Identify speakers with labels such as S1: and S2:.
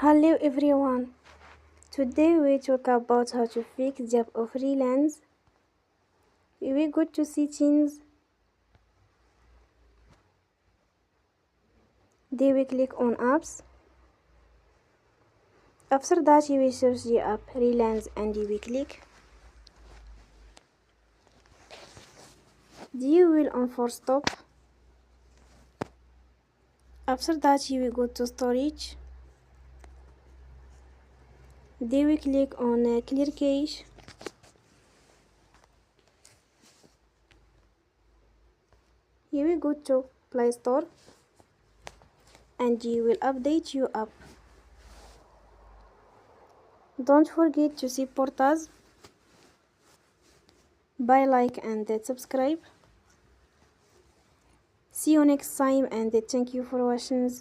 S1: Hello everyone. Today we talk about how to fix the app of Relens. We go to settings. Then we click on apps. After that you will search the app Relens and you will click. You will on force stop. After that you will go to storage. Then we click on clear cache. You will go to Play Store and you will update your app. Don't forget to support us by like and subscribe. See you next time and thank you for watching.